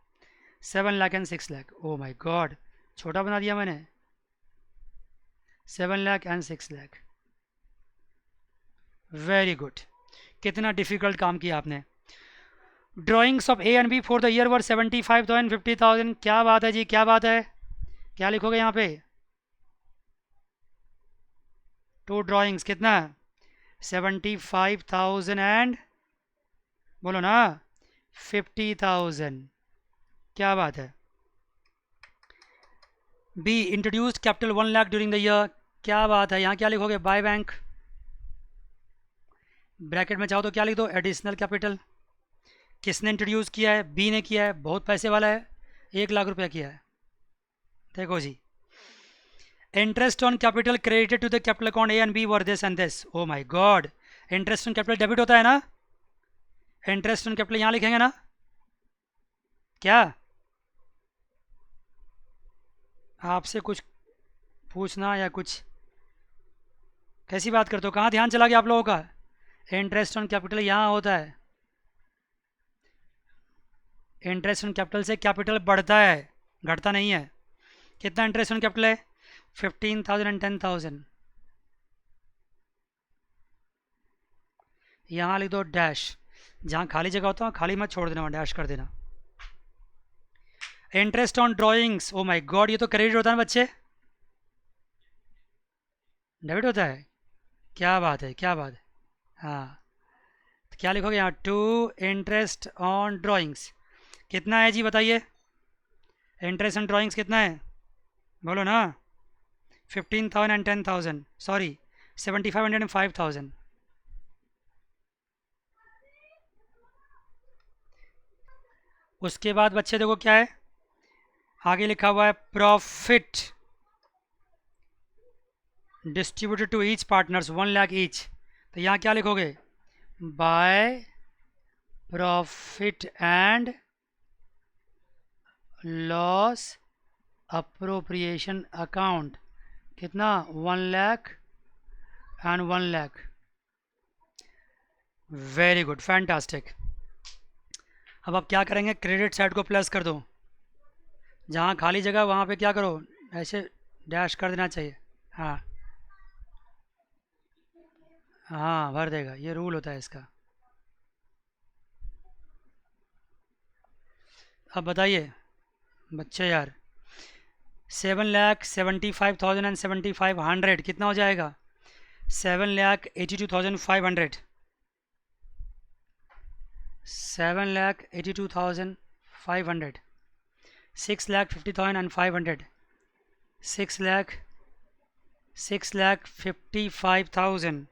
7 lakh and 6 lakh. Oh my god, छोटा बना दिया मैंने। 7 lakh and 6 lakh, very good. कितना डिफिकल्ट काम किया आपने। Drawings of A and B for the year were 75,000 50,000। क्या बात है जी, क्या बात है। क्या लिखोगे यहाँ पे, टू ड्राइंग्स कितना, 75,000 एंड, बोलो ना, 50,000। क्या बात है। Be introduced capital 1 lakh during the year. क्या बात है, यहाँ क्या लिखोगे, बाय बैंक। ब्रैकेट में चाहो तो क्या लिख दो, एडिशनल कैपिटल। किसने इंट्रोड्यूस किया है, बी ने किया है, बहुत पैसे वाला है, 1 लाख रुपया किया है। देखो जी, interest on capital credited to the capital account A and B were this and this. Oh my god, interest on capital debit होता है ना, इंटरेस्ट ऑन कैपिटल यहाँ लिखेंगे ना। क्या, आपसे कुछ पूछना या कुछ, कैसी बात करते हो, कहाँ ध्यान चला गया आप लोगों का। इंटरेस्ट ऑन कैपिटल यहाँ होता है, इंटरेस्ट ऑन कैपिटल से कैपिटल बढ़ता है, घटता नहीं है। कितना इंटरेस्ट ऑन कैपिटल है, 15,000 एंड 10,000। यहाँ लिख दो डैश, जहाँ खाली जगह होता है खाली मत छोड़ देना, वहाँ डैश कर देना। Interest on drawings, O my God, ये तो क्रेडिट होता है ना बच्चे, डेबिट होता है। क्या बात है, क्या बात है। हाँ, तो क्या लिखोगे यहाँ, टू इंटरेस्ट ऑन ड्राइंग्स। कितना है जी बताइए, इंटरेस्ट ऑन ड्राइंग्स कितना है, बोलो ना। 15,000 एंड 10,000, सॉरी, 7,500 एंड 5,000। उसके बाद बच्चे देखो क्या है, आगे लिखा हुआ है profit distributed to each partners 1 lakh each. तो यहाँ क्या लिखोगे, by profit and loss appropriation account. कितना, 1 lakh and 1 lakh. Very good, fantastic. अब आप क्या करेंगे, क्रेडिट साइड को प्लस कर दो, जहाँ खाली जगह वहाँ पे क्या करो, ऐसे डैश कर देना चाहिए। हाँ, हाँ भर देगा, ये रूल होता है इसका। अब बताइए बच्चे यार, 7,75,075 कितना हो जाएगा? 7,82,500, 7,82,500, 6,50,500, 6,55,000,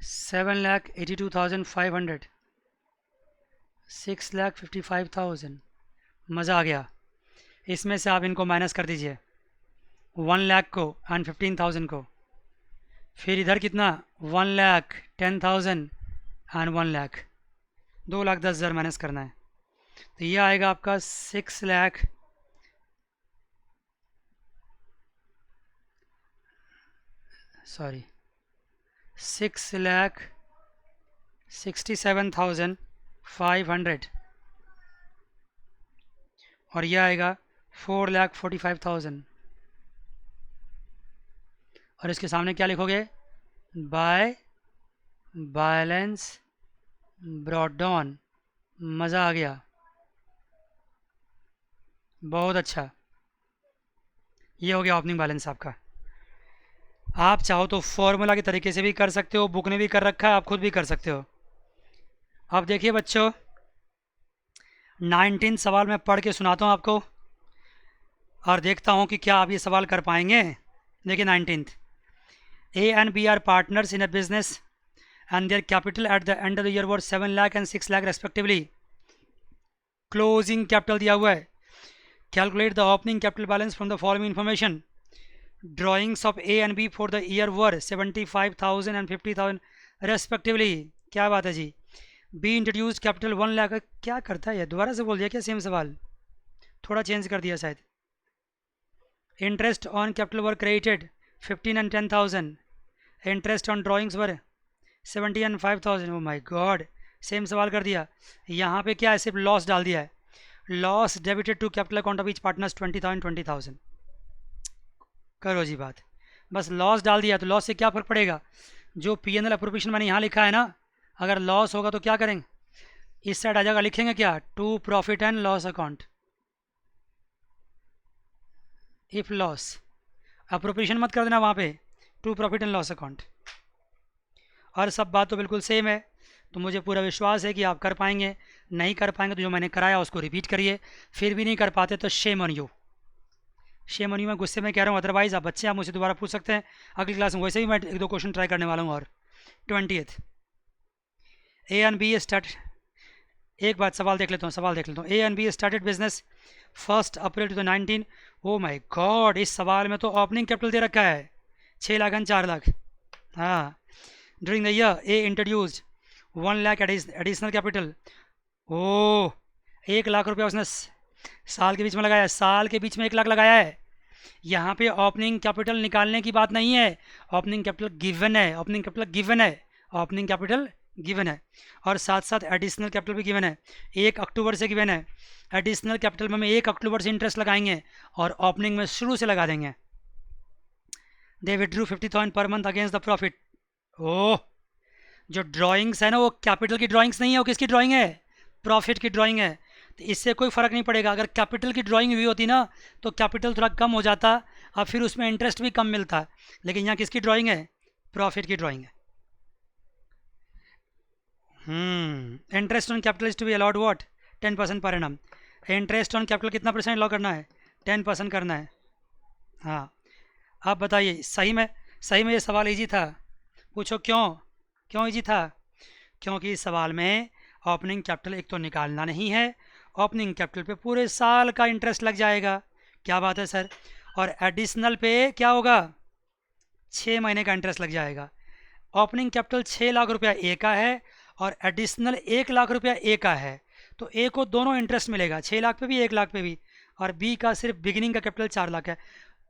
7,82,500, 6,55,000। मज़ा आ गया। इसमें से आप इनको माइनस कर दीजिए, 1,00,000 को एंड 15,000 को। फिर इधर कितना? 1,10,000 एंड 1,00,000, 2,10,000 माइनस करना है। तो ये आएगा आपका 6,00,000, सॉरी 6,67,500, और यह आएगा 4,45,000। और इसके सामने क्या लिखोगे? By balance brought down. मज़ा आ गया, बहुत अच्छा। ये हो गया ओपनिंग बैलेंस आपका। आप चाहो तो फॉर्मूला के तरीके से भी कर सकते हो, बुक ने भी कर रखा है, आप खुद भी कर सकते हो। अब देखिए बच्चों, 19 सवाल मैं पढ़ के सुनाता हूँ आपको और देखता हूँ कि क्या आप ये सवाल कर पाएंगे। देखिए 19th, A and B are partners in a business and their capital at the end of the year was 7 lakh and 6 lakh respectively. Closing capital दिया हुआ है। Calculate the opening capital balance from the following information. Drawings of A and B for the year were 75,000 and 50,000 respectively. क्या बात है जी? B introduced capital 1 lakh। क्या करता है ये? दोबारा से बोल दिया क्या सेम सवाल? थोड़ा चेंज कर दिया शायद। Interest on capital were credited 15 and 10,000. Interest on drawings were 70 and 5,000। O my God, same सवाल कर दिया। यहाँ पे क्या है? सिर्फ लॉस डाल दिया है। Loss debited to capital account of each partners 20,000 20,000। करो जी बात, बस लॉस डाल दिया तो लॉस से क्या फ़र्क पड़ेगा? जो P&L अप्रोप्रिएशन मैंने यहाँ लिखा है ना, अगर लॉस होगा तो क्या करेंगे? इस साइड आ जाएगा, लिखेंगे क्या? To profit and loss account. If loss, appropriation मत कर देना वहाँ पे, to profit and loss account. और सब बात तो बिल्कुल सेम है, तो मुझे पूरा विश्वास है कि आप कर पाएंगे। नहीं कर पाएंगे तो जो मैंने कराया उसको रिपीट करिए। फिर भी नहीं कर पाते तो shame on you, shame on you. मैं गुस्से में कह रहा हूँ, अदरवाइज़ आप बच्चे, आप मुझसे दोबारा पूछ सकते हैं अगली क्लास में। वैसे भी मैं 1-2 क्वेश्चन ट्राई करने वाला हूँ। और 20th, A and B start, एक बात सवाल देख लेता हूँ, सवाल देख लेता हूँ। A and B started business 1 April 2019। Oh my god, इस सवाल में तो ओपनिंग कैपिटल दे रखा है 6 लाख एंड 4 लाख। हाँ, during the year A introduced 1 lakh additional capital. Oh, 1 lakh रुपया उसने साल के बीच में लगाया, साल के बीच में 1 लाख लगाया है। यहाँ पे ओपनिंग कैपिटल निकालने की बात नहीं है, ओपनिंग कैपिटल गिवन है, ओपनिंग कैपिटल गिवन है, ओपनिंग कैपिटल गिवन है। और साथ साथ एडिशनल कैपिटल भी गिवन है, 1 अक्टूबर से गिवन है। एडिशनल कैपिटल में हम 1 अक्टूबर से इंटरेस्ट लगाएंगे और ओपनिंग में शुरू से लगा देंगे। दे withdrew 50,000 per month against the profit. Oh, जो ड्राइंग्स है ना वो कैपिटल की ड्राइंग्स नहीं है, वो किसकी ड्राइंग है? प्रॉफिट की ड्राइंग है। तो इससे कोई फ़र्क नहीं पड़ेगा। अगर कैपिटल की ड्राइंग हुई होती ना तो कैपिटल थोड़ा कम हो जाता और फिर उसमें इंटरेस्ट भी कम मिलता, लेकिन यहाँ किसकी ड्राइंग है? प्रॉफिट की ड्राइंग है। Interest on capital is to be allowed what? 10% per annum. Interest on capital कितना परसेंट अलाउ करना है? 10% करना है। हाँ, आप बताइए, सही में, सही में ये सवाल इजी था? पूछो क्यों, क्यों इजी था? क्योंकि इस सवाल में ओपनिंग कैपिटल एक तो निकालना नहीं है, ओपनिंग कैपिटल पे पूरे साल का इंटरेस्ट लग जाएगा। क्या बात है सर? और एडिशनल पे क्या होगा? 6 महीने का इंटरेस्ट लग जाएगा। ओपनिंग कैपिटल 6 लाख रुपया ए का है और एडिशनल 1 लाख रुपया ए का है, तो ए को दोनों इंटरेस्ट मिलेगा, 6 लाख पे भी 1 लाख पे भी। और बी का सिर्फ बिगिनिंग का कैपिटल 4 लाख है।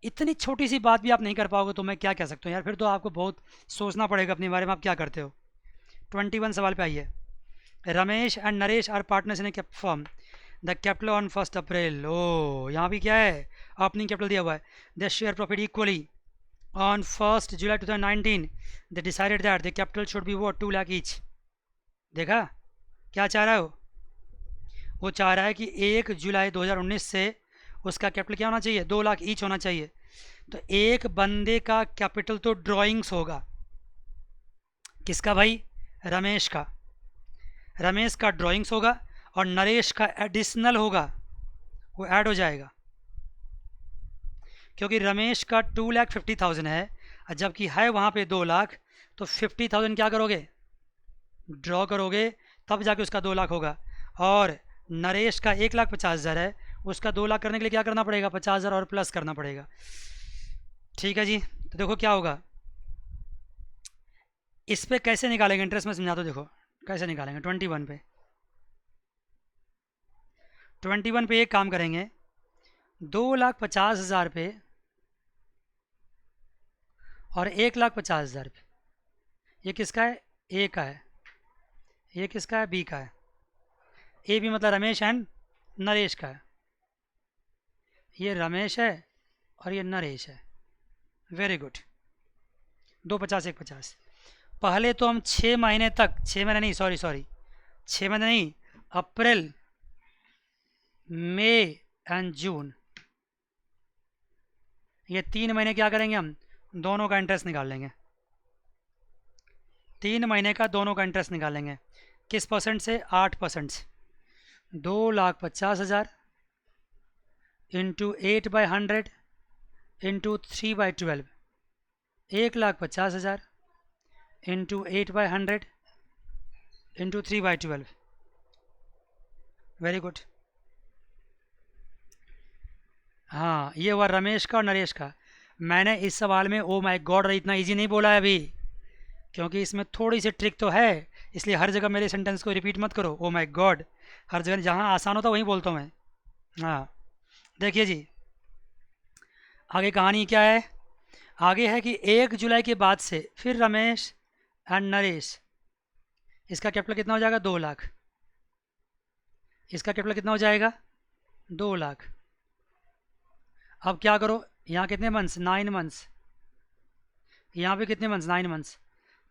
इतनी छोटी सी बात भी आप नहीं कर पाओगे तो मैं क्या कह सकता हूँ यार? फिर तो आपको बहुत सोचना पड़ेगा अपने बारे में, आप क्या करते हो। 21 सवाल पे आइए। Ramesh and Naresh are partners in a firm, the capital on 1 April. Oh, यहाँ भी क्या है? ओपनिंग कैपिटल दिया हुआ है। The share profit equally on 1 July 2019 they decided that the capital should be what 2 lakh each. देखा क्या चाह रहा हो? वो चाह रहा है कि 1 जुलाई 2019 से उसका कैपिटल क्या होना चाहिए, 2 लाख ईच होना चाहिए। तो एक बंदे का कैपिटल तो ड्रॉइंग्स होगा, किसका भाई, रमेश का। रमेश का ड्रॉइंग्स होगा और नरेश का एडिशनल होगा, वो ऐड हो जाएगा, क्योंकि रमेश का 2,50,000 है जबकि है वहाँ पे 2 लाख। तो 50,000 क्या करोगे, ड्रॉ करोगे, तब जाके उसका 2 लाख होगा। और नरेश का 1,50,000 है, उसका 2 लाख करने के लिए क्या करना पड़ेगा, 50,000 और प्लस करना पड़ेगा। ठीक है जी। तो देखो क्या होगा, इस पे कैसे निकालेंगे इंटरेस्ट में समझा दो। देखो कैसे निकालेंगे, 21 पे एक काम करेंगे, 2,50,000 पे और 1,50,000 पे। ये किसका है, ए का है, ये किसका है, बी का है। ए भी मतलब रमेश एंड नरेश का है। ये रमेश है और ये नरेश है। Very good, 2,50 1,50। पहले तो हम 6 महीने तक, 6 महीने नहीं, सॉरी 6 महीने नहीं, अप्रैल मई एंड जून, ये 3 महीने क्या करेंगे, हम दोनों का इंटरेस्ट निकाल लेंगे। 3 महीने का दोनों का इंटरेस्ट निकालेंगे। किस परसेंट से, 8% से। 2,50,000 into 8/100 into 3/12, 1,50,000 into 8/100 into 3/12। Very good. हाँ, ये हुआ रमेश का और नरेश का। मैंने इस सवाल में ओ माय गॉड इतना इजी नहीं बोला है अभी, क्योंकि इसमें थोड़ी सी ट्रिक तो है, इसलिए हर जगह मेरे सेंटेंस को रिपीट मत करो। ओ माय गॉड हर जगह जहाँ आसान होता वहीं बोलता हूँ मैं। हाँ देखिए जी, आगे कहानी क्या है, आगे है कि 1 जुलाई के बाद से फिर रमेश एंड नरेश, इसका कैपिटल कितना हो जाएगा, 2 लाख। इसका कैपिटल कितना हो जाएगा, 2 लाख। अब क्या करो, यहाँ कितने मंथ्स, 9 मंथ्स, यहाँ पे कितने मंथ्स, 9 मंथ्स।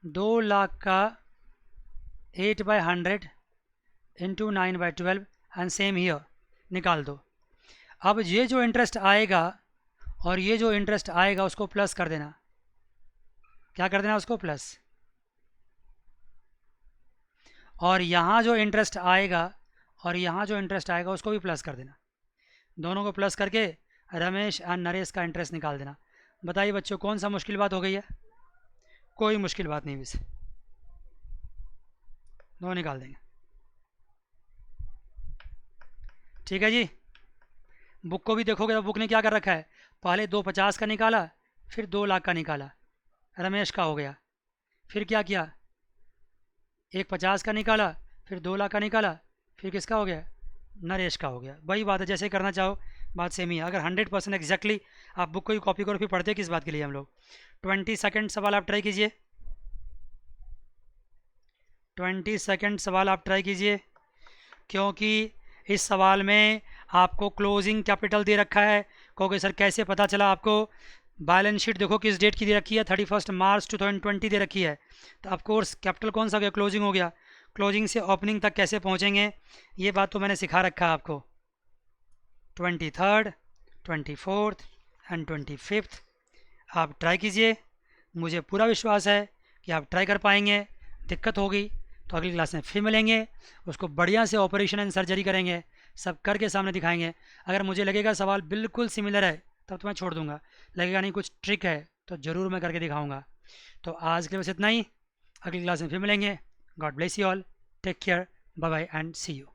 2 लाख का 8/100 इंटू 9/12 एंड सेम हियर, निकाल दो। अब ये जो इंटरेस्ट आएगा और ये जो इंटरेस्ट आएगा उसको प्लस कर देना। क्या कर देना, उसको प्लस। और यहाँ जो इंटरेस्ट आएगा और यहाँ जो इंटरेस्ट आएगा उसको भी प्लस कर देना। दोनों को प्लस करके रमेश एंड नरेश का इंटरेस्ट निकाल देना। बताइए बच्चों, कौन सा मुश्किल बात हो गई है, कोई मुश्किल बात नहीं, वैसे दो निकाल देंगे। ठीक है जी। बुक को भी देखोगे तो बुक ने क्या कर रखा है, पहले 2,50 का निकाला, फिर 2 लाख का निकाला, रमेश का हो गया। फिर क्या किया, 1,50 का निकाला, फिर 2 लाख का निकाला, फिर किसका हो गया, नरेश का हो गया। वही बात है, जैसे करना चाहो बात सेम ही है। अगर 100% एग्जैक्टली आप बुक को ही कॉपी करो, फिर पढ़ते किस बात के लिए हम लोग। 20 सेकेंड सवाल आप ट्राई कीजिए, 20 सेकेंड सवाल आप ट्राई कीजिए, क्योंकि इस सवाल में आपको क्लोजिंग कैपिटल दे रखा है। कहोगे सर कैसे पता चला आपको, बैलेंस शीट देखो किस डेट की दे रखी है, 31 मार्च 2020 दे रखी है। तो ऑफकोर्स कैपिटल कौन सा हो गया, क्लोजिंग हो गया। क्लोजिंग से ओपनिंग तक कैसे पहुंचेंगे, ये बात तो मैंने सिखा रखा है आपको। 23rd 24th एंड 25th आप ट्राई कीजिए, मुझे पूरा विश्वास है कि आप ट्राई कर पाएंगे। दिक्कत होगी तो अगली क्लास में फिर मिलेंगे, उसको बढ़िया से ऑपरेशन एंड सर्जरी करेंगे, सब करके सामने दिखाएंगे। अगर मुझे लगेगा सवाल बिल्कुल सिमिलर है तब तो मैं छोड़ दूंगा, लगेगा नहीं कुछ ट्रिक है तो ज़रूर मैं करके दिखाऊंगा। तो आज के लिए बस इतना ही, अगली क्लास में फिर मिलेंगे। God bless you all, take care, bye bye and see you.